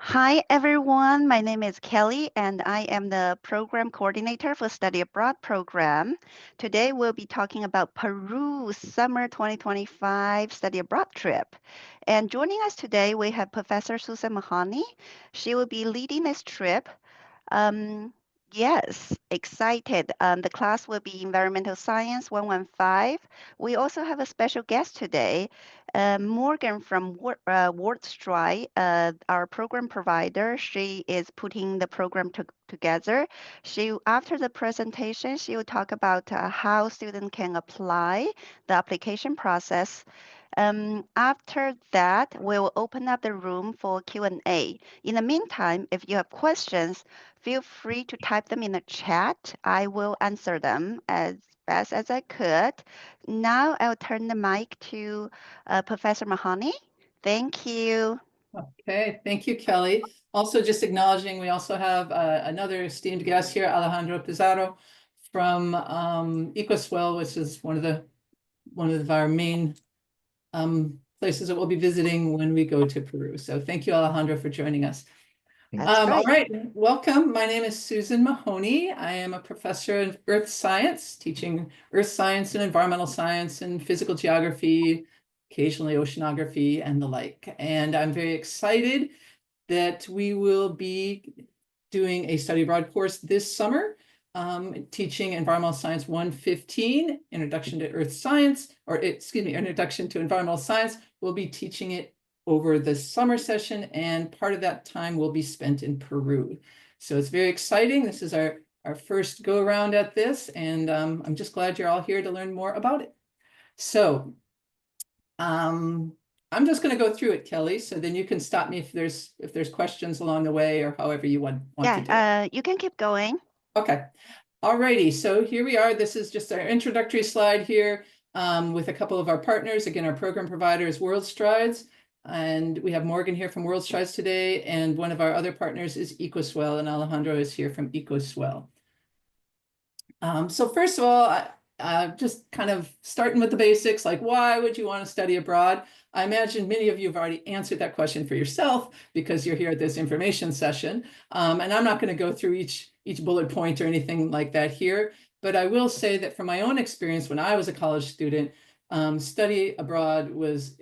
Hi everyone, my name is Kelly and I am the program coordinator for Study Abroad program. Today we'll be talking about Peru summer 2025 study abroad trip. And joining us today we have Professor Susan Mahoney. She will be leading this trip. um, yes, excited. The class will be Environmental Science 115. We also have a special guest today, Morgan from WordStride, our program provider. She is putting the program together. After the presentation, she will talk about how students can apply the application process. After that, we will open up the room for Q&A. In the meantime, if you have questions, feel free to type them in the chat. I will answer them as best as I could. Now I'll turn the mic to Professor Mahoney. Thank you. Okay, thank you, Kelly. Also, just acknowledging, we also have another esteemed guest here, Alejandro Pizarro from Ecoswell, which is one of our main places that we'll be visiting when we go to Peru. So thank you, Alejandro, for joining us. That's right. All right, welcome. My name is Susan Mahoney. I am a professor of earth science, teaching earth science and environmental science and physical geography, occasionally oceanography and the like. And I'm very excited that we will be doing a study abroad course this summer, teaching Environmental Science 115, Introduction to Earth Science, Introduction to Environmental Science. We'll be teaching it over the summer session, and part of that time will be spent in Peru. So it's very exciting. This is our first go around at this, and I'm just glad you're all here to learn more about it. So I'm just going to go through it, Kelly, so then you can stop me if there's questions along the way or however you want to do it. You can keep going. Okay. Alrighty, so here we are. This is just our introductory slide here with a couple of our partners. Again, our program provider is WorldStrides, and we have Morgan here from WorldStrides today, and one of our other partners is Ecoswell, and Alejandro is here from Ecoswell. So first of all, just kind of starting with the basics, like why would you want to study abroad? I imagine many of you have already answered that question for yourself because you're here at this information session. And I'm not going to go through each bullet point or anything like that here, but I will say that from my own experience when I was a college student, study abroad was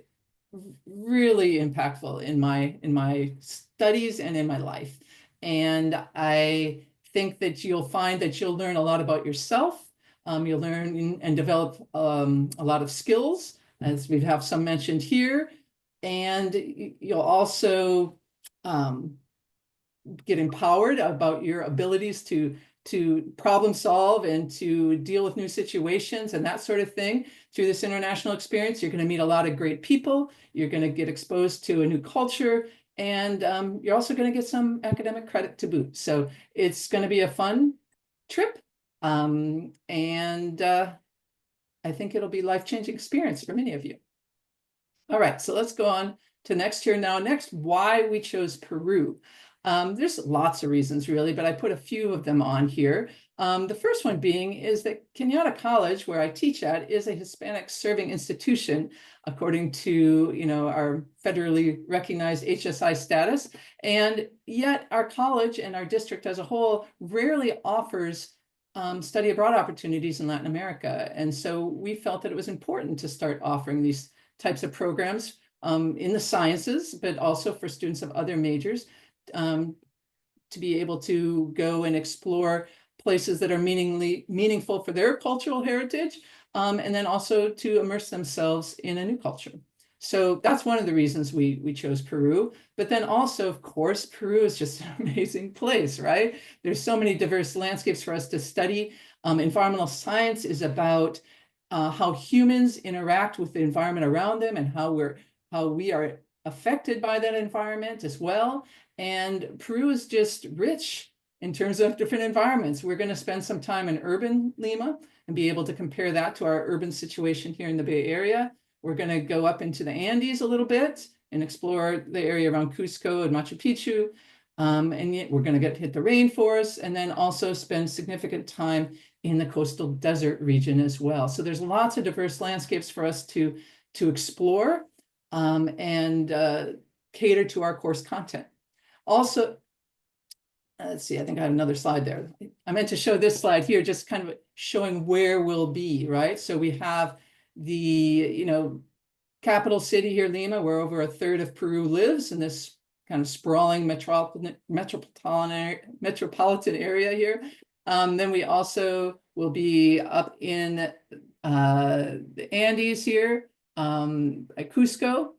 really impactful in my studies and in my life. And I think that you'll find that you'll learn a lot about yourself. You'll learn and develop a lot of skills, as we have some mentioned here. And you'll also get empowered about your abilities to problem solve and to deal with new situations and that sort of thing. Through this international experience, you're going to meet a lot of great people. You're going to get exposed to a new culture, and you're also going to get some academic credit to boot. So it's going to be a fun trip. I think it'll be a life-changing experience for many of you. All right, so let's go on to next here now. Next, why we chose Peru. There's lots of reasons really, but I put a few of them on here. The first one being is that Kenyatta College, where I teach at, is a Hispanic serving institution, according to our federally recognized HSI status. And yet our college and our district as a whole rarely offers study abroad opportunities in Latin America. And so we felt that it was important to start offering these types of programs in the sciences, but also for students of other majors, to be able to go and explore places that are meaningful for their cultural heritage, and then also to immerse themselves in a new culture. So that's one of the reasons we chose Peru. But then also, of course, Peru is just an amazing place, right? There's so many diverse landscapes for us to study. Environmental science is about how humans interact with the environment around them and how we are affected by that environment as well. And Peru is just rich in terms of different environments. We're going to spend some time in urban Lima and be able to compare that to our urban situation here in the Bay Area. We're going to go up into the Andes a little bit and explore the area around Cusco and Machu Picchu. And yet we're going to hit the rainforest, and then also spend significant time in the coastal desert region as well. So there's lots of diverse landscapes for us to explore and cater to our course content. Also, let's see, I think I have another slide there. I meant to show this slide here, just kind of showing where we'll be, right? So we have the, capital city here, Lima, where over a third of Peru lives in this kind of sprawling metropolitan area here. Then we also will be up in the Andes here, at Cusco,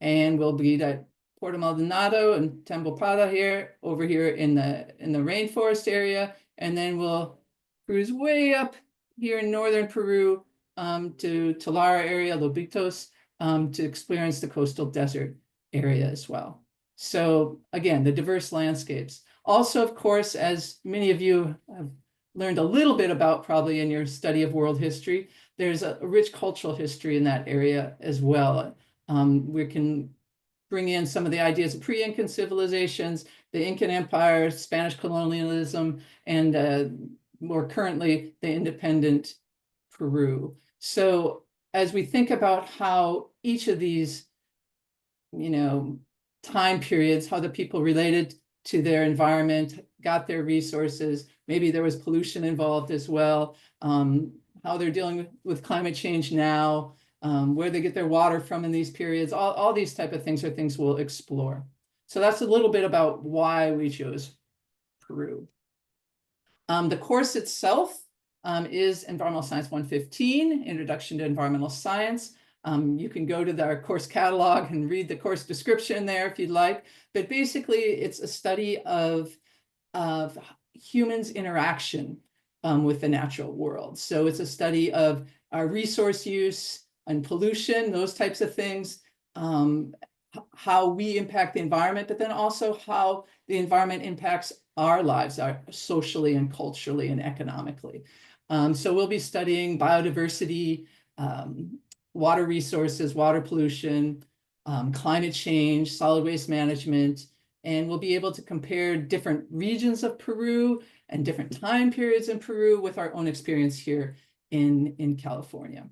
and we'll be at Puerto Maldonado and Tambopada here, over here in the rainforest area, and then we'll cruise way up here in northern Peru to Talara area, Lobitos, to experience the coastal desert area as well. So again, the diverse landscapes. Also, of course, as many of you have learned a little bit about probably in your study of world history, there's a rich cultural history in that area as well. We can bring in some of the ideas of pre-Incan civilizations, the Incan Empire, Spanish colonialism, and more currently, the independent Peru. So as we think about how each of these, time periods, how the people related to their environment, got their resources, maybe there was pollution involved as well, how they're dealing with climate change now, where they get their water from in these periods, all these type of things are things we'll explore. So that's a little bit about why we chose Peru. The course itself is Environmental Science 115, Introduction to Environmental Science. You can go to our course catalog and read the course description there if you'd like. But basically, it's a study of humans' interaction with the natural world. So it's a study of our resource use and pollution, those types of things, how we impact the environment, but then also how the environment impacts our lives, socially and culturally and economically. So we'll be studying biodiversity, water resources, water pollution, climate change, solid waste management, and we'll be able to compare different regions of Peru and different time periods in Peru with our own experience here in California.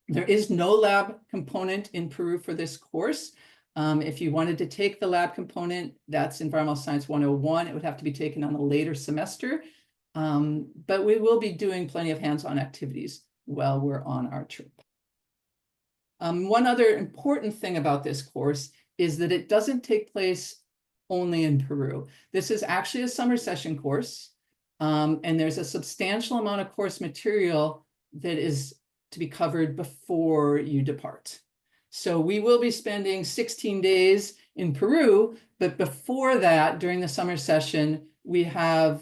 There is no lab component in Peru for this course. If you wanted to take the lab component, that's Environmental Science 101. It would have to be taken on a later semester. But we will be doing plenty of hands-on activities while we're on our trip. One other important thing about this course is that it doesn't take place only in Peru. This is actually a summer session course, and there's a substantial amount of course material that is to be covered before you depart. So we will be spending 16 days in Peru, but before that, during the summer session, we have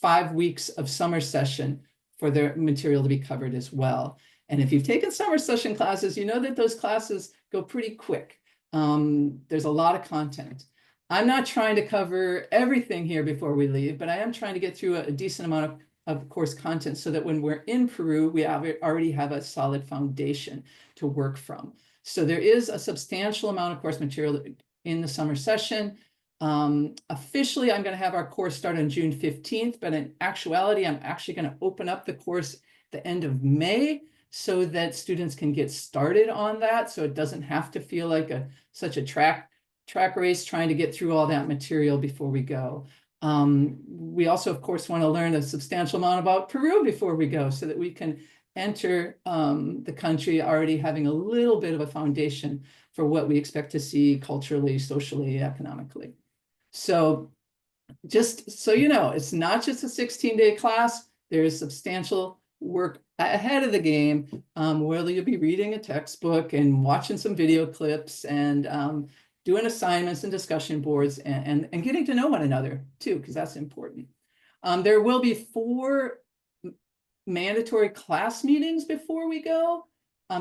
5 weeks of summer session for their material to be covered as well. And if you've taken summer session classes, you know that those classes go pretty quick. There's a lot of content. I'm not trying to cover everything here before we leave, but I am trying to get through a decent amount of course content so that when we're in Peru, we already have a solid foundation to work from. So there is a substantial amount of course material in the summer session. Officially, I'm going to have our course start on June 15th, but in actuality, I'm actually going to open up the course the end of May so that students can get started on that. So it doesn't have to feel like such a track race trying to get through all that material before we go. We also, of course, want to learn a substantial amount about Peru before we go so that we can enter the country already having a little bit of a foundation for what we expect to see culturally, socially, economically. So just so you know, it's not just a 16-day class. There is substantial work ahead of the game, where you'll be reading a textbook and watching some video clips and doing assignments and discussion boards and getting to know one another too, because that's important. There will be 4 mandatory class meetings before we go.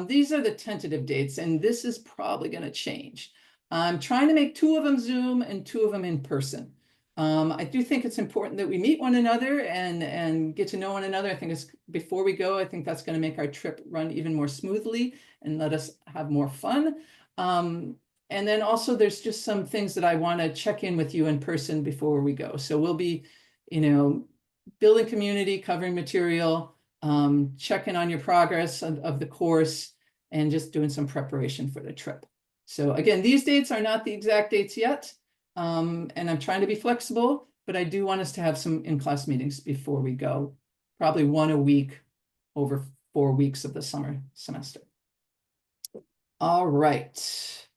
These are the tentative dates, and this is probably going to change. I'm trying to make 2 of them Zoom and 2 of them in person. I do think it's important that we meet one another and get to know one another. I think before we go, I think that's going to make our trip run even more smoothly and let us have more fun. And then also there's just some things that I want to check in with you in person before we go. So we'll be, building community, covering material, checking on your progress of the course, and just doing some preparation for the trip. So again, these dates are not the exact dates yet. And I'm trying to be flexible, but I do want us to have some in-class meetings before we go, probably one a week over 4 weeks of the summer semester. All right.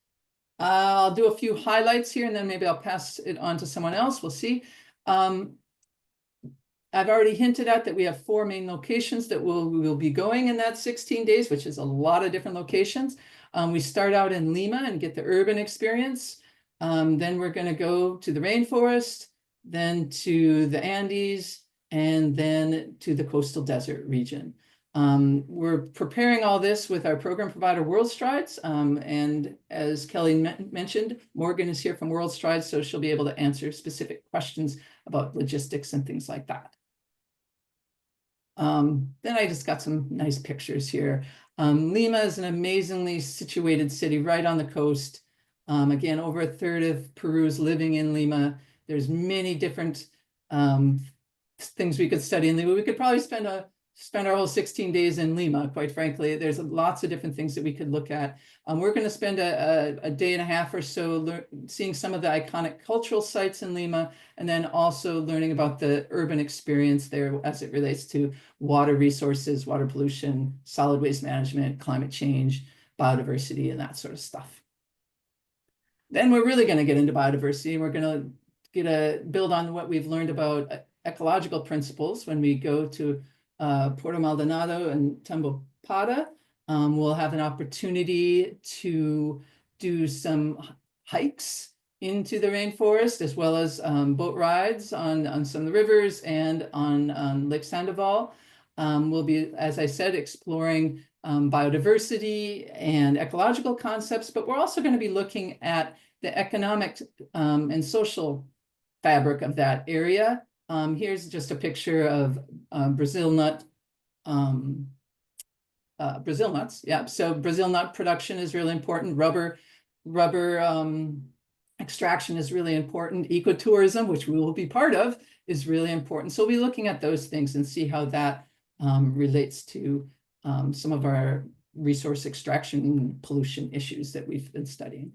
I'll do a few highlights here, and then maybe I'll pass it on to someone else. We'll see. I've already hinted at that we have 4 main locations that we will be going in that 16 days, which is a lot of different locations. We start out in Lima and get the urban experience. Then we're going to go to the rainforest, then to the Andes, and then to the coastal desert region. We're preparing all this with our program provider, World Strides. And as Kelly mentioned, Morgan is here from World Strides, so she'll be able to answer specific questions about logistics and things like that. Then I just got some nice pictures here. Lima is an amazingly situated city right on the coast. Again, over a third of Peru is living in Lima. There's many different things we could study in Lima. We could probably spend our whole 16 days in Lima, quite frankly. There's lots of different things that we could look at. We're going to spend a day and a half or so seeing some of the iconic cultural sites in Lima, and then also learning about the urban experience there as it relates to water resources, water pollution, solid waste management, climate change, biodiversity, and that sort of stuff. Then we're really going to get into biodiversity, and we're going to build on what we've learned about ecological principles when we go to Puerto Maldonado and Tambopada. We'll have an opportunity to do some hikes into the rainforest, as well as boat rides on some of the rivers and on Lake Sandoval. We'll be, as I said, exploring biodiversity and ecological concepts, but we're also going to be looking at the economic and social fabric of that area. Here's just a picture of Brazil nuts. Yeah. So Brazil nut production is really important. Rubber extraction is really important. Ecotourism, which we will be part of, is really important. So we'll be looking at those things and see how that relates to some of our resource extraction and pollution issues that we've been studying.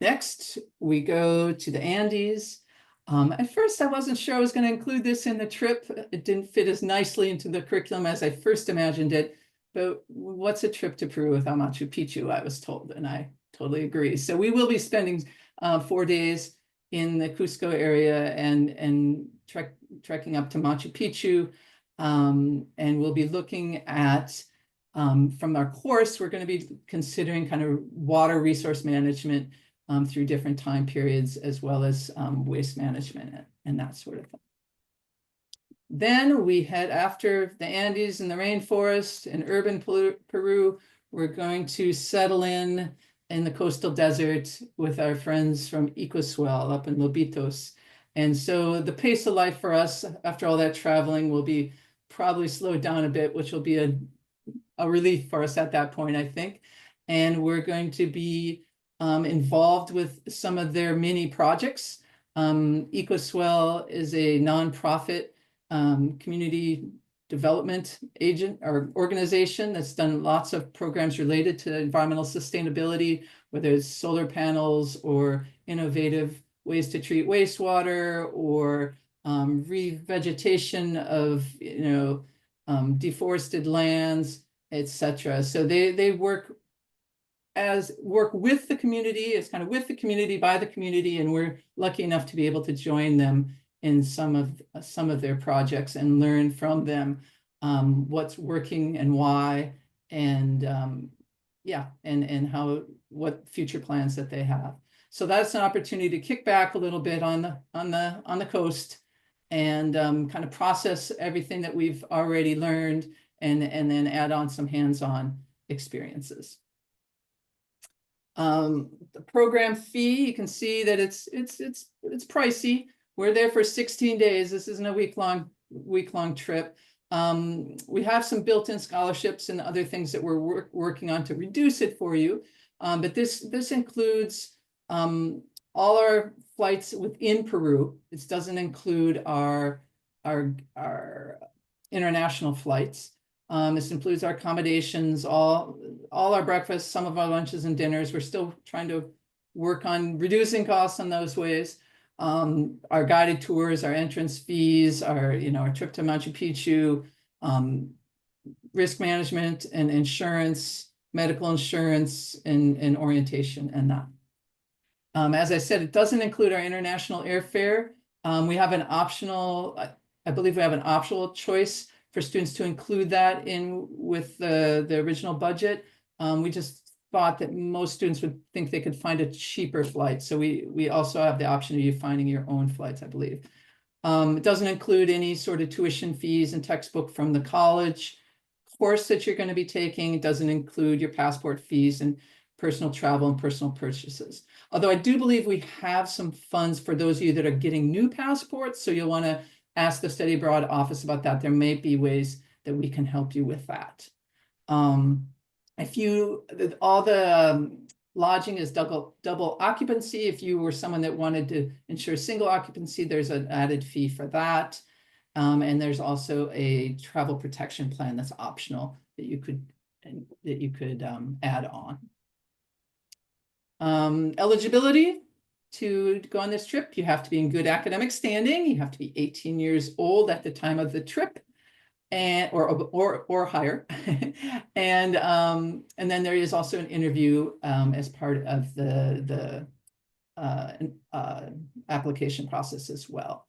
Next, we go to the Andes. At first, I wasn't sure I was going to include this in the trip. It didn't fit as nicely into the curriculum as I first imagined it. But what's a trip to Peru without Machu Picchu, I was told, and I totally agree. So we will be spending 4 days in the Cusco area and trekking up to Machu Picchu. And we'll be looking at, from our course, we're going to be considering kind of water resource management through different time periods, as well as waste management and that sort of thing. Then we head after the Andes and the rainforest and urban Peru. We're going to settle in the coastal desert with our friends from Ecoswell up in Lobitos. And so the pace of life for us after all that traveling will be probably slowed down a bit, which will be a relief for us at that point, I think. And we're going to be involved with some of their mini projects. Ecoswell is a nonprofit community development agent or organization that's done lots of programs related to environmental sustainability, whether it's solar panels or innovative ways to treat wastewater or revegetation of deforested lands, etc. So they work with the community. It's kind of with the community, by the community, and we're lucky enough to be able to join them in some of their projects and learn from them what's working and why, and what future plans that they have. So that's an opportunity to kick back a little bit on the coast and kind of process everything that we've already learned and then add on some hands-on experiences. The program fee, you can see that it's pricey. We're there for 16 days. This isn't a week-long trip. We have some built-in scholarships and other things that we're working on to reduce it for you. But this includes all our flights within Peru. This doesn't include our international flights. This includes our accommodations, all our breakfasts, some of our lunches and dinners. We're still trying to work on reducing costs in those ways. Our guided tours, our entrance fees, our trip to Machu Picchu, risk management and insurance, medical insurance, and orientation and that. As I said, it doesn't include our international airfare. We have an optional, I believe we have an optional choice for students to include that in with the original budget. We just thought that most students would think they could find a cheaper flight. So we also have the option of you finding your own flights, I believe. It doesn't include any sort of tuition fees and textbook from the college course that you're going to be taking. It doesn't include your passport fees and personal travel and personal purchases. Although I do believe we have some funds for those of you that are getting new passports. So you'll want to ask the study abroad office about that. There may be ways that we can help you with that. All the lodging is double occupancy. If you were someone that wanted to ensure single occupancy, there's an added fee for that. And there's also a travel protection plan that's optional that you could add on. Eligibility to go on this trip, you have to be in good academic standing. You have to be 18 years old at the time of the trip, and or higher. And then there is also an interview as part of the application process as well.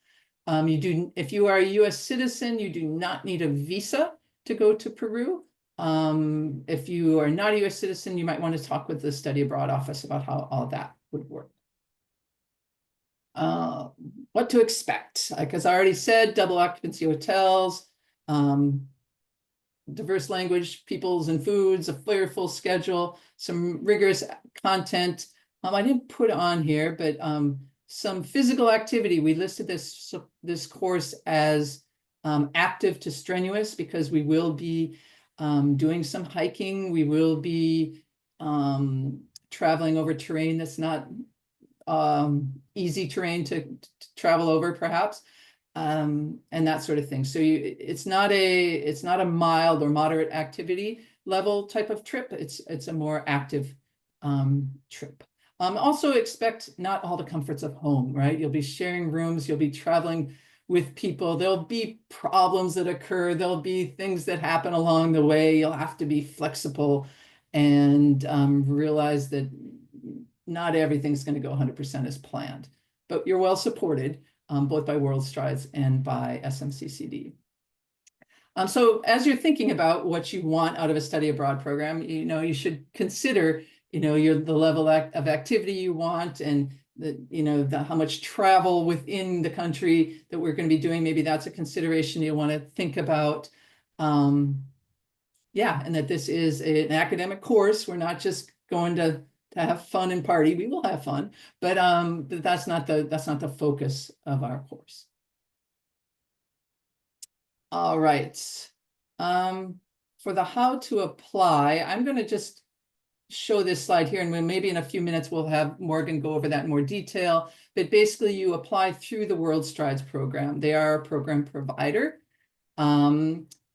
If you are a US citizen, you do not need a visa to go to Peru. If you are not a US citizen, you might want to talk with the study abroad office about how all that would work. What to expect? Like as I already said, double occupancy hotels, diverse language, peoples and foods, a flavorful schedule, some rigorous content. I didn't put on here, but some physical activity. We listed this course as active to strenuous because we will be doing some hiking. We will be traveling over terrain that's not easy terrain to travel over, perhaps, and that sort of thing. So it's not a mild or moderate activity level type of trip. It's a more active trip. Also expect not all the comforts of home, right? You'll be sharing rooms, you'll be traveling with people. There'll be problems that occur. There'll be things that happen along the way. You'll have to be flexible and realize that not everything's going to go 100% as planned, but you're well supported both by World Strides and by SMCCD. So as you're thinking about what you want out of a study abroad program, you should consider, the level of activity you want and how much travel within the country that we're going to be doing. Maybe that's a consideration you want to think about. Yeah, and that this is an academic course. We're not just going to have fun and party. We will have fun, but that's not the focus of our course. All right. For the how to apply, I'm going to just show this slide here, and maybe in a few minutes we'll have Morgan go over that in more detail. But basically, you apply through the World Strides program. They are a program provider.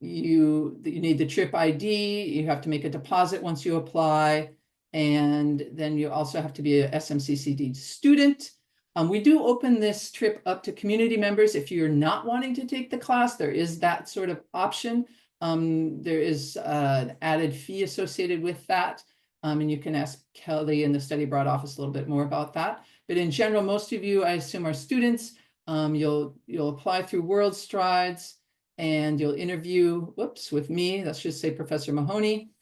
You need the trip ID. You have to make a deposit once you apply, and then you also have to be a SMCCD student. We do open this trip up to community members. If you're not wanting to take the class, there is that sort of option. There is an added fee associated with that. And you can ask Kelly in the study abroad office a little bit more about that. But in general, most of you, I assume, are students. You'll apply through World Strides and you'll interview, with me, let's just say Professor Mahoney.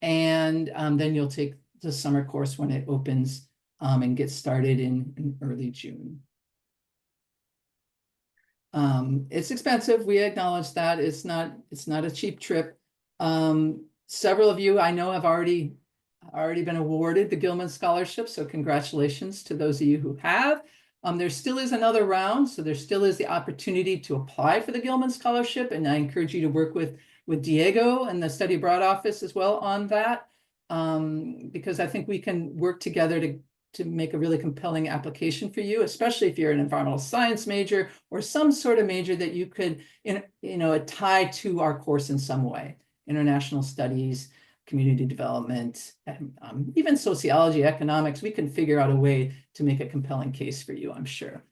And then you'll take the summer course when it opens and get started in early June. It's expensive. We acknowledge that. It's not a cheap trip. Several of you I know have already been awarded the Gilman Scholarship, so congratulations to those of you who have. There still is another round, so there still is the opportunity to apply for the Gilman Scholarship, and I encourage you to work with Diego and the study abroad office as well on that, because I think we can work together to make a really compelling application for you, especially if you're an environmental science major or some sort of major that you could, tie to our course in some way, international studies, community development, and even sociology, economics. We can figure out a way to make a compelling case for you, I'm sure.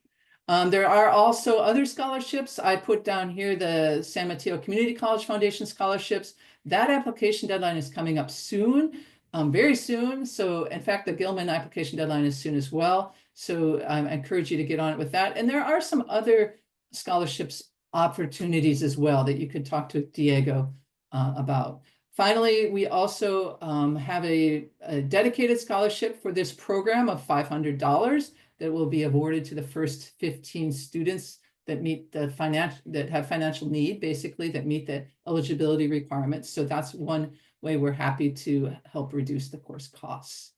There are also other scholarships. I put down here the San Mateo Community College Foundation scholarships. That application deadline is coming up soon, very soon. So in fact, the Gilman application deadline is soon as well. So I encourage you to get on it with that. And there are some other scholarships opportunities as well that you could talk to Diego about. Finally, we also have a dedicated scholarship for this program of $500 that will be awarded to the first 15 students that meet the that have financial need, basically, that meet the eligibility requirements. So that's one way we're happy to help reduce the course costs.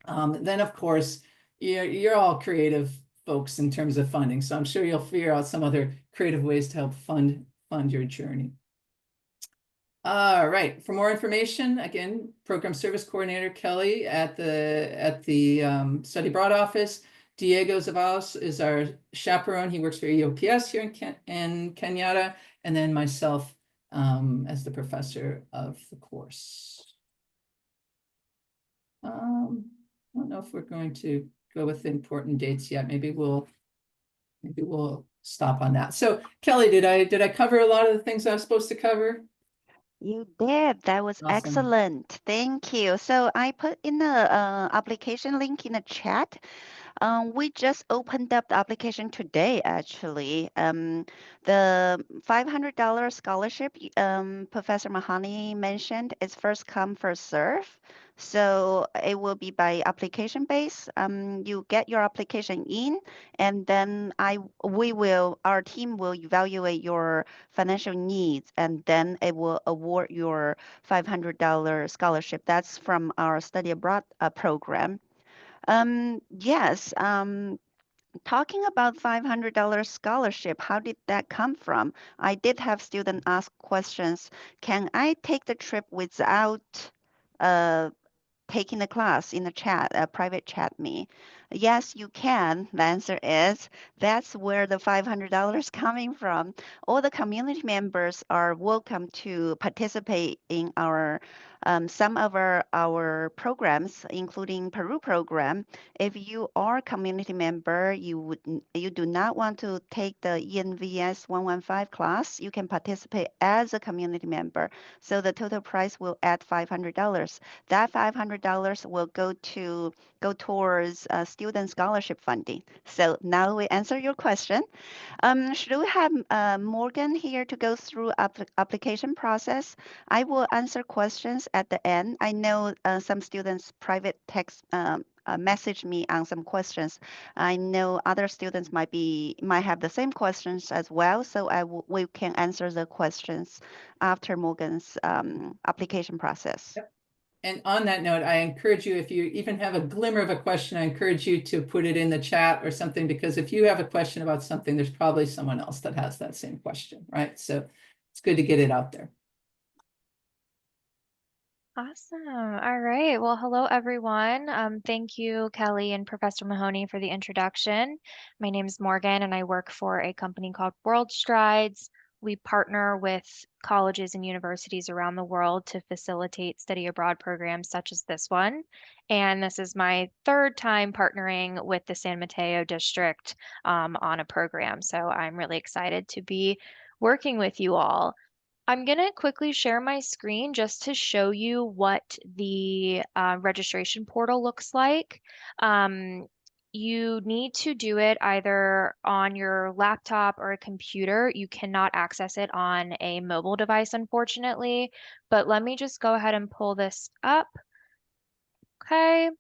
Then, of course, you're all creative folks in terms of funding, so I'm sure you'll figure out some other creative ways to help fund your journey. All right. For more information, again, Program Service Coordinator Kelly at the Study Abroad office. Diego Zavalos is our chaperone. He works for EOPS here in Kenyatta, and then myself as the professor of the course. I don't know if we're going to go with important dates yet. Maybe we'll stop on that. So Kelly, did I cover a lot of the things I was supposed to cover? You did. That was Awesome. excellent. Thank you. So I put in the application link in the chat. We just opened up the application today, actually. The $500 scholarship Professor Mahani mentioned is first come, first serve. So it will be by application base. You get your application in, and then our team will evaluate your financial needs, and then it will award your $500 scholarship. That's from our study abroad program. Yes, talking about $500 scholarship, how did that come from? I did have students ask questions. Can I take the trip without uh, taking the class in the chat, a private chat me? Yes, you can. The answer is that's where the $500 coming from. All the community members are welcome to participate in some of our programs, including Peru program. If you are a community member, you do not want to take the ENVS 115 class, you can participate as a community member. So the total price will add $500. That $500 will go towards student scholarship funding. So now we answer your question. Should we have Morgan here to go through application process? I will answer questions at the end. I know some students private text message me on some questions. I know other students might have the same questions as well, so we can answer the questions after Morgan's application process. And on that note, I encourage you, if you even have a glimmer of a question, I encourage you to put it in the chat or something, because if you have a question about something, there's probably someone else that has that same question, right? So it's good to get it out there. Awesome. All right. Well, hello, everyone. Thank you, Kelly and Professor Mahoney, for the introduction. My name is Morgan, and I work for a company called World Strides. We partner with colleges and universities around the world to facilitate study abroad programs such as this one. And this is my third time partnering with the San Mateo District on a program. So I'm really excited to be working with you all. I'm going to quickly share my screen just to show you what the registration portal looks like. Um, you need to do it either on your laptop or a computer. You cannot access it on a mobile device, unfortunately. But let me just go ahead and pull this up. Okay.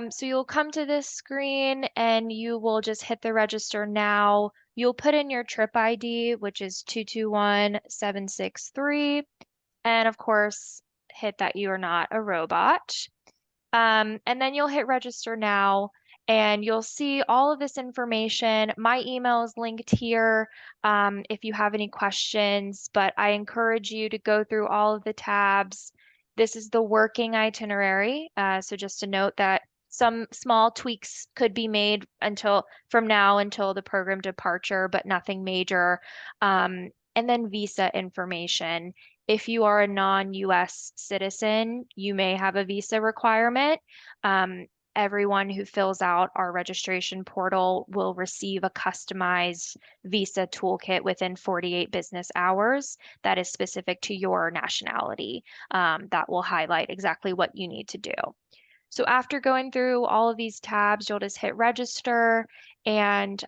So you'll come to this screen and you will just hit the register now. You'll put in your trip ID, which is 221763, and of course, hit that you are not a robot. And then you'll hit register now and you'll see all of this information. My email is linked here if you have any questions, but I encourage you to go through all of the tabs. This is the working itinerary. So just to note that some small tweaks could be made from now until the program departure, but nothing major. And then visa information. If you are a non-US citizen, you may have a visa requirement. Um, Everyone who fills out our registration portal will receive a customized visa toolkit within 48 business hours that is specific to your nationality, that will highlight exactly what you need to do. So after going through all of these tabs, you'll just hit register, and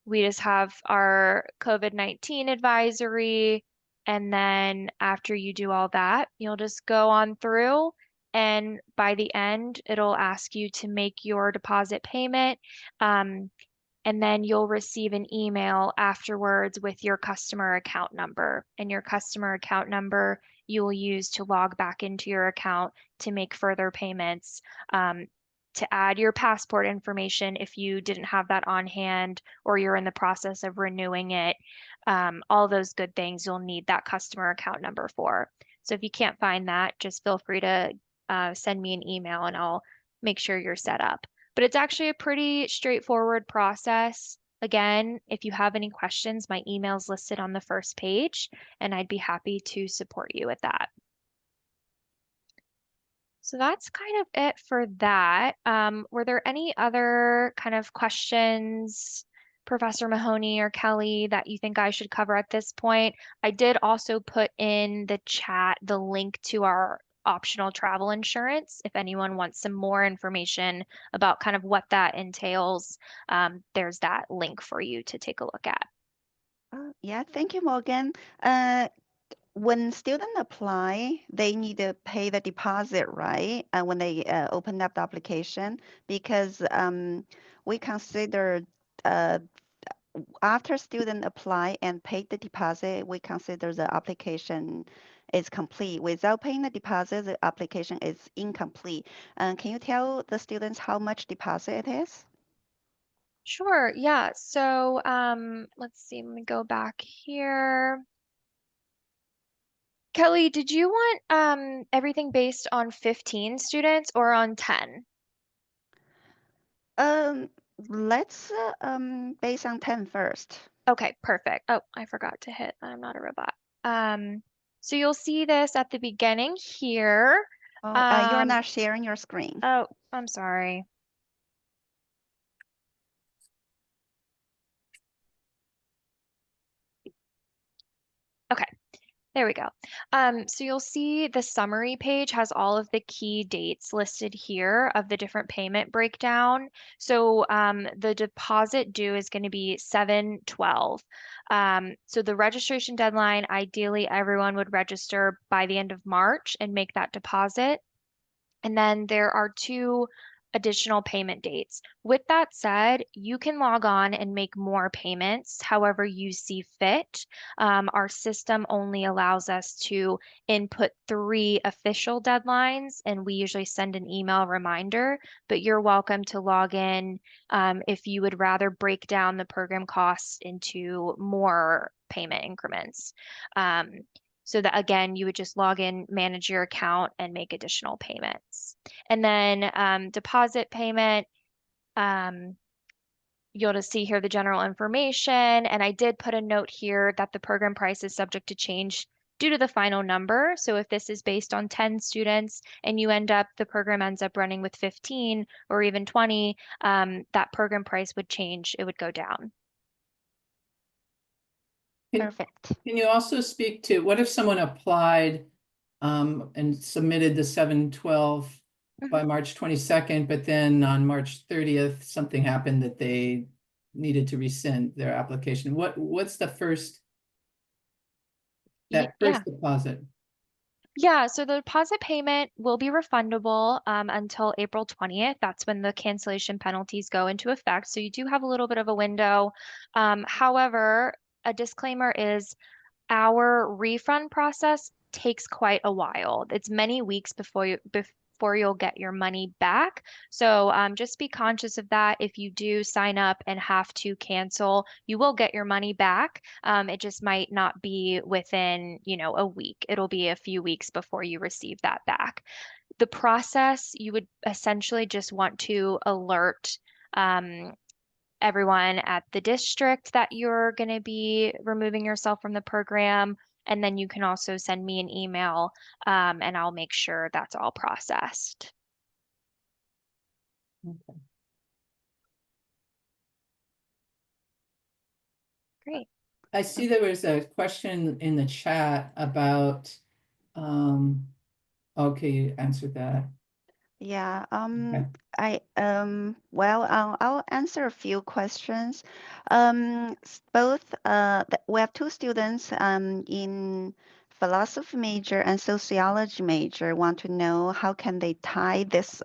we just have our COVID-19 advisory. And then after you do all that, you'll just go on through. And by the end, it'll ask you to make your deposit payment. Um, and then you'll receive an email afterwards with your customer account number. And your customer account number you will use to log back into your account to make further payments, to add your passport information if you didn't have that on hand or you're in the process of renewing it. All those good things you'll need that customer account number for. So if you can't find that, just feel free to send me an email and I'll make sure you're set up. But it's actually a pretty straightforward process. Again, if you have any questions, my email's listed on the first page, and I'd be happy to support you with that. So that's kind of it for that. Were there any other kind of questions, Professor Mahoney or Kelly, that you think I should cover at this point? I did also put in the chat the link to our optional travel insurance. If anyone wants some more information about kind of what that entails, there's that link for you to take a look at. Yeah, thank you, Morgan. Uh, when students apply, they need to pay the deposit, right? When they open up the application, because we consider uh, after student apply and pay the deposit, we consider the application is complete. Without paying the deposit, the application is incomplete. Can you tell the students how much deposit it is? Sure, yeah. So let's see, let me go back here. Kelly, did you want everything based on 15 students or on 10? Um, let's base on 10 first. Okay, perfect. Oh, I forgot to hit I'm not a robot. Um, so you'll see this at the beginning here. Oh, you're Um, not sharing your screen. oh, I'm sorry. Okay. There we go. So you'll see the summary page has all of the key dates listed here of the different payment breakdown. So the deposit due is going to be 7/12. So the registration deadline, ideally everyone would register by the end of March and make that deposit. And then there are two additional payment dates. With that said, you can log on and make more payments however you see fit. Our system only allows us to input 3 official deadlines, and we usually send an email reminder, but you're welcome to log in if you would rather break down the program costs into more payment increments. Um, so that again, you would just log in, manage your account, and make additional payments. And then deposit payment, um, you'll just see here the general information. And I did put a note here that the program price is subject to change due to the final number. So if this is based on 10 students and the program ends up running with 15 or even 20, that program price would change. It would go down. Perfect. Can you also speak to what if someone applied and submitted the 7/12 by March 22nd, but then on March 30th, something happened that they needed to rescind their application? What's the first Yeah. deposit? Yeah, so the deposit payment will be refundable until April 20th. That's when the cancellation penalties go into effect. So you do have a little bit of a window. However, a disclaimer is our refund process takes quite a while. It's many weeks before you'll get your money back. So just be conscious of that. If you do sign up and have to cancel, you will get your money back. It just might not be within, a week. It'll be a few weeks before you receive that back. The process, you would essentially just want to alert um, everyone at the district that you're going to be removing yourself from the program. And then you can also send me an email, and I'll make sure that's all processed. Okay. Great. I see there was a question in the chat about, um, okay, you answered that. Yeah, Okay. well, I'll answer a few questions. Both, we have two students, in philosophy major and sociology major want to know how can they tie this,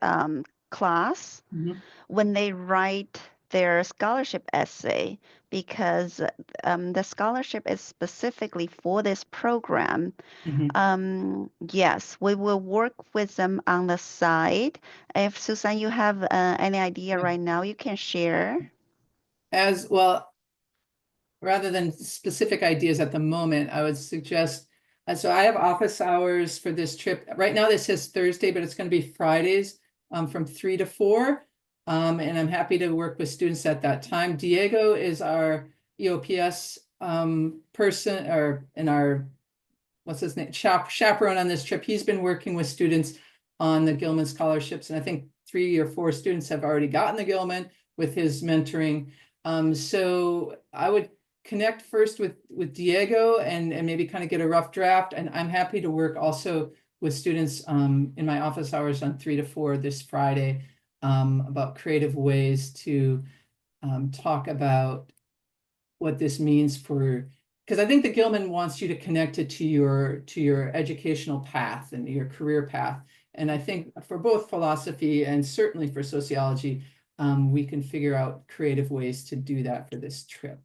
class Mhm, when they write their scholarship essay, because, the scholarship is specifically for this program. mhm. Yes, we will work with them on the side. If Susan, you have any idea Yeah. right now, you can share. As well, rather than specific ideas at the moment, I would suggest, so I have office hours for this trip. Right now, this says Thursday, but it's going to be Fridays, from 3 to 4. And I'm happy to work with students at that time. Diego is our EOPS person, or in our, what's his name, chaperone on this trip. He's been working with students on the Gilman scholarships, and I think 3 or 4 students have already gotten the Gilman with his mentoring. So I would connect first with Diego and maybe kind of get a rough draft. And I'm happy to work also with students in my office hours on 3 to 4 this Friday, about creative ways to talk about what this means for, because I think the Gilman wants you to connect it to your educational path and your career path. And I think for both philosophy and certainly for sociology, we can figure out creative ways to do that for this trip.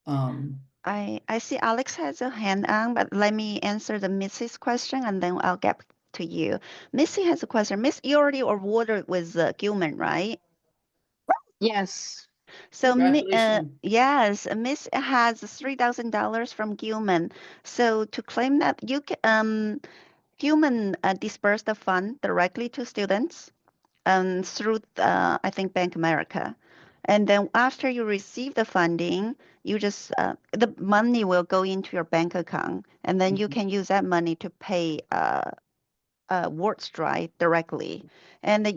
I see Alex has a hand on, but let me answer the Missy's question and then I'll get to you. Missy has a question. Miss, you already awarded with Gilman, right? Yes. So, Congratulations. yes, Miss has $3,000 from Gilman. So to claim that, Gilman dispersed the fund directly to students, through, I think, Bank America. And then after you receive the funding, you just, the money will go into your bank account, and then you can use that money to pay WordStride directly. And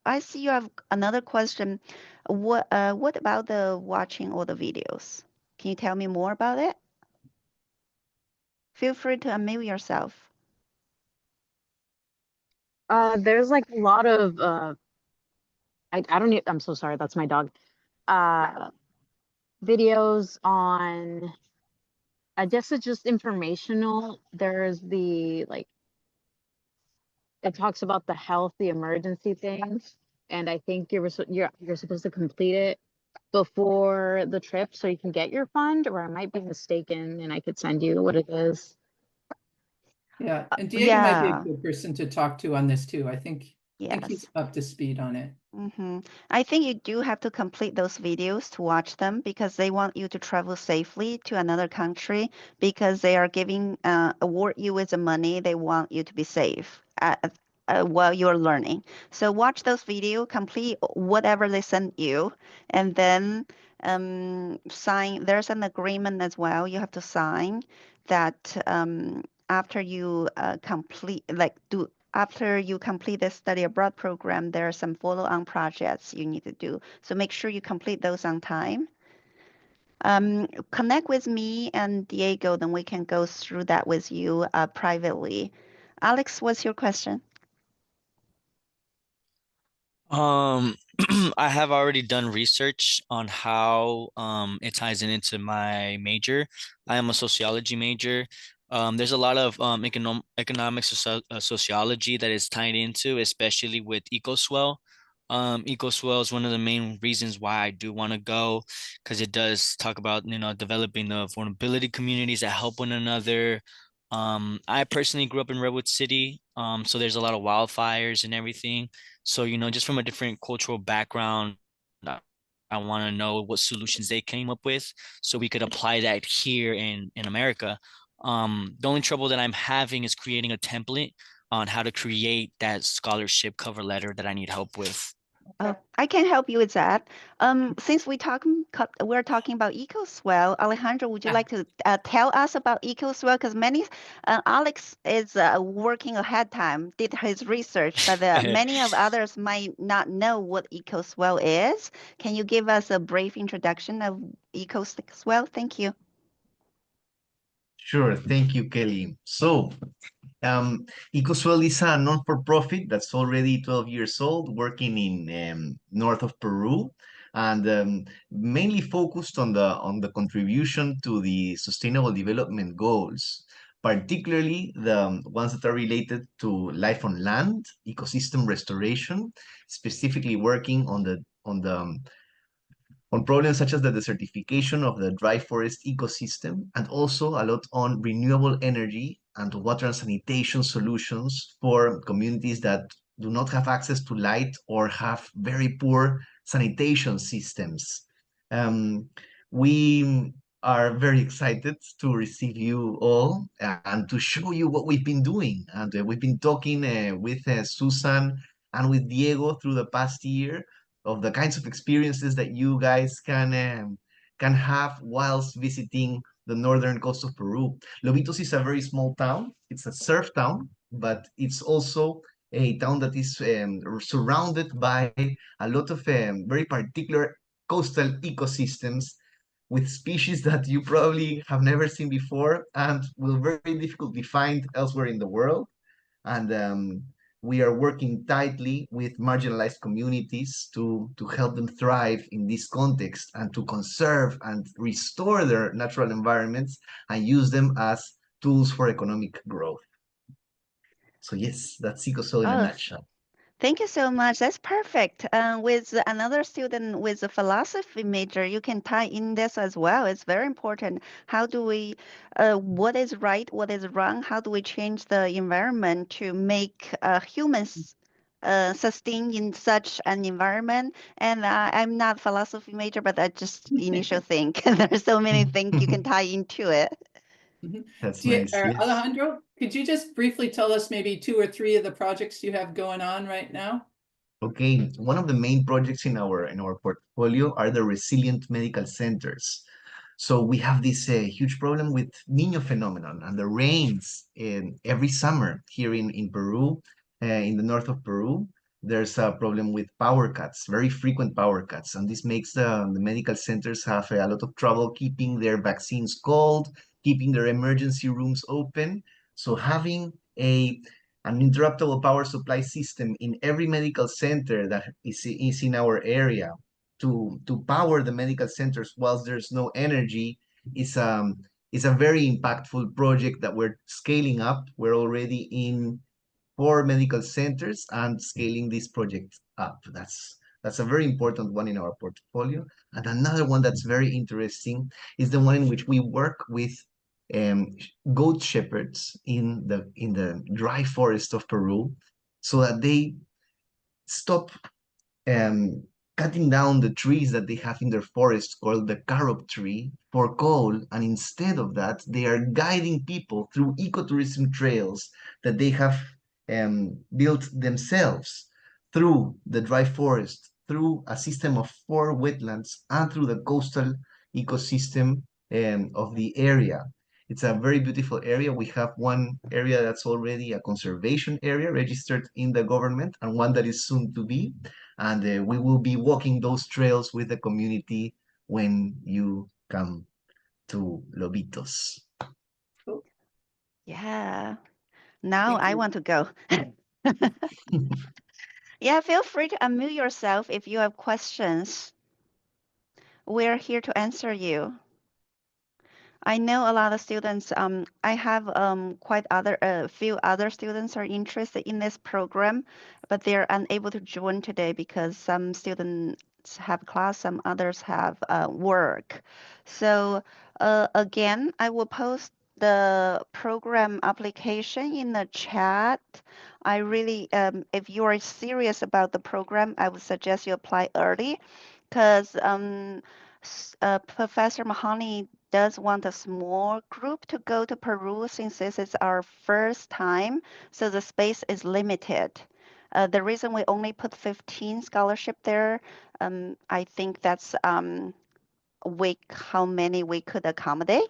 I see you have another question. What about the watching all the videos? Can you tell me more about it? Feel free to unmute yourself. There's like a lot of I don't I'm so sorry, that's my dog. Uh Videos on, I guess it's just informational. There's the like, it talks about the health, the emergency things, and I think you're supposed to complete it before the trip so you can get your fund, or I might be mistaken and I could send you what it is. Yeah, and Diego might be a Yeah, good person to talk to on this too. I think he's yes. up to speed on it. I think you do have to complete those videos to watch them because they want you to travel safely to another country because they are giving award you with the money. They want you to be safe while you're learning. So watch those videos, complete whatever they send you, and then sign. There's an agreement as well. You have to sign that after you complete, like do after you complete the study abroad program, there are some follow-on projects you need to do. So make sure you complete those on time. Connect with me and Diego, then we can go through that with you privately. Alex, what's your question? Um, I have already done research on how it ties into my major. I am a sociology major. There's a lot of economics sociology that is tied into, especially with EcoSwell. EcoSwell is one of the main reasons why I do want to go, because it does talk about, developing the vulnerability communities that help one another. I personally grew up in Redwood City, so there's a lot of wildfires and everything. So, just from a different cultural background, I, I want to know what solutions they came up with so we could apply that here in America. The only trouble that I'm having is creating a template on how to create that scholarship cover letter that I need help with. I can help you with that. Since we're talking about EcoSwell, Alejandro, would you Yeah. like to tell us about EcoSwell? Because Alex is working ahead time, did his research, but many of others might not know what EcoSwell is. Can you give us a brief introduction of EcoSwell? Thank you. Sure, thank you, Kelly. Ecoswell is a non-for-profit that's already 12 years old, working in north of Peru, and mainly focused on the contribution to the Sustainable Development Goals, particularly the ones that are related to life on land, ecosystem restoration, specifically working on problems such as the desertification of the dry forest ecosystem, and also a lot on renewable energy and water and sanitation solutions for communities that do not have access to light or have very poor sanitation systems. Um, we are very excited to receive you all and to show you what we've been doing. And we've been talking with Susan and with Diego through the past year of the kinds of experiences that you guys can have whilst visiting the northern coast of Peru. Lobitos is a very small town. It's a surf town, but it's also a town that is surrounded by a lot of very particular coastal ecosystems with species that you probably have never seen before and will very difficultly find elsewhere in the world. And we are working tightly with marginalized communities to help them thrive in this context and to conserve and restore their natural environments and use them as tools for economic growth. So yes, that's EcoSoil in a Oh, nutshell. thank you so much. That's perfect. With another student with a philosophy major, you can tie in this as well. It's very important. How do we, what is right, what is wrong? How do we change the environment to make humans sustain in such an environment? And I'm not philosophy major, but I just initial think. There's so many things you can tie into it. Mhm. That's nice. Yes. Alejandro, could you just briefly tell us maybe 2 or 3 of the projects you have going on right now? Okay, one of the main projects in our portfolio are the resilient medical centers. So we have this huge problem with Niño phenomenon and the rains in every summer here in Peru, in the north of Peru. There's a problem with power cuts, very frequent power cuts, and this makes the medical centers have a lot of trouble keeping their vaccines cold, keeping their emergency rooms open. So having an interruptible power supply system in every medical center that is in our area to power the medical centers whilst there's no energy is is a very impactful project that we're scaling up. We're already in 4 medical centers and scaling this project up. That's a very important one in our portfolio. And another one that's very interesting is the one in which we work with um, goat shepherds in the dry forest of Peru, so that they stop um, cutting down the trees that they have in their forest called the carob tree for coal. And instead of that, they are guiding people through ecotourism trails that they have built themselves through the dry forest, through a system of 4 wetlands, and through the coastal ecosystem of the area. It's a very beautiful area. We have one area that's already a conservation area registered in the government, and one that is soon to be. And we will be walking those trails with the community when you come to Lobitos. Cool. Yeah. Now Thank I you. want to go. Yeah, feel free to unmute yourself if you have questions. We're here to answer you. I know a lot of students, I have quite other a few other students are interested in this program, but they're unable to join today because some students have class, some others have work. So again, I will post the program application in the chat. I really, if you are serious about the program, I would suggest you apply early because Professor Mahoney does want a small group to go to Peru since this is our first time, so the space is limited. The reason we only put 15 scholarship there, I think that's how many we could accommodate.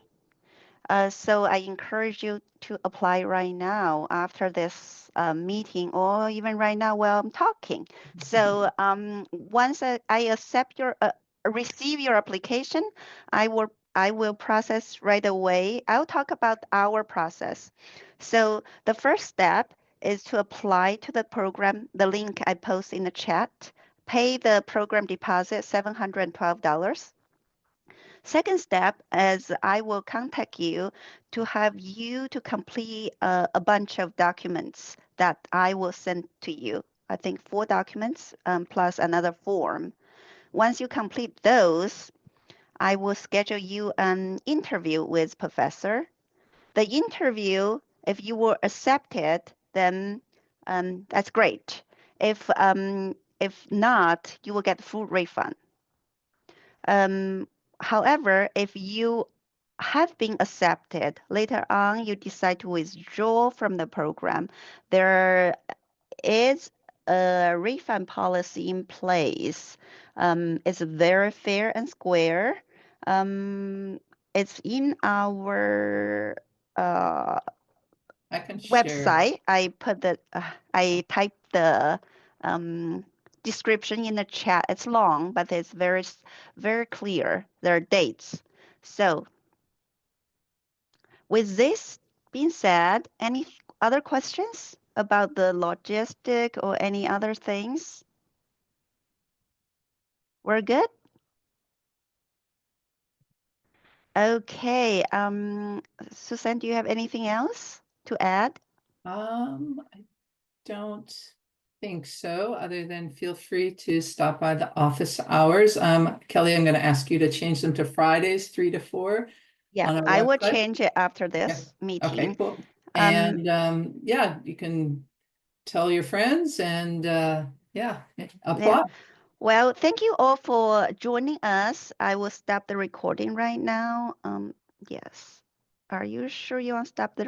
So I encourage you to apply right now after this meeting, or even right now while I'm talking. So once I accept receive your application, I will process right away. I'll talk about our process. So the first step is to apply to the program, the link I post in the chat, pay the program deposit, $712. Second step is I will contact you to have you to complete a bunch of documents that I will send to you. I think 4 documents plus another form. Once you complete those, I will schedule you an interview with professor. The interview, if you were accepted, then that's great. If not, you will get full refund. Um, However, if you have been accepted, later on you decide to withdraw from the program, there is a refund policy in place. It's very fair and square. It's in our I can share. website. I typed the um, description in the chat. It's long, but it's very clear. There are dates. So with this being said, any other questions about the logistic or any other things? We're good? Okay. Susan, do you have anything else to add? I don't think so, other than feel free to stop by the office hours. Kelly, I'm going to ask you to change them to Fridays, 3 to 4 Yeah, on our I will website. change it after Yeah. this Okay, meeting. cool. And yeah, you can tell your friends and yeah, Yeah. apply. Well, thank you all for joining us. I will stop the recording right now. Yes. Are you sure you want to stop the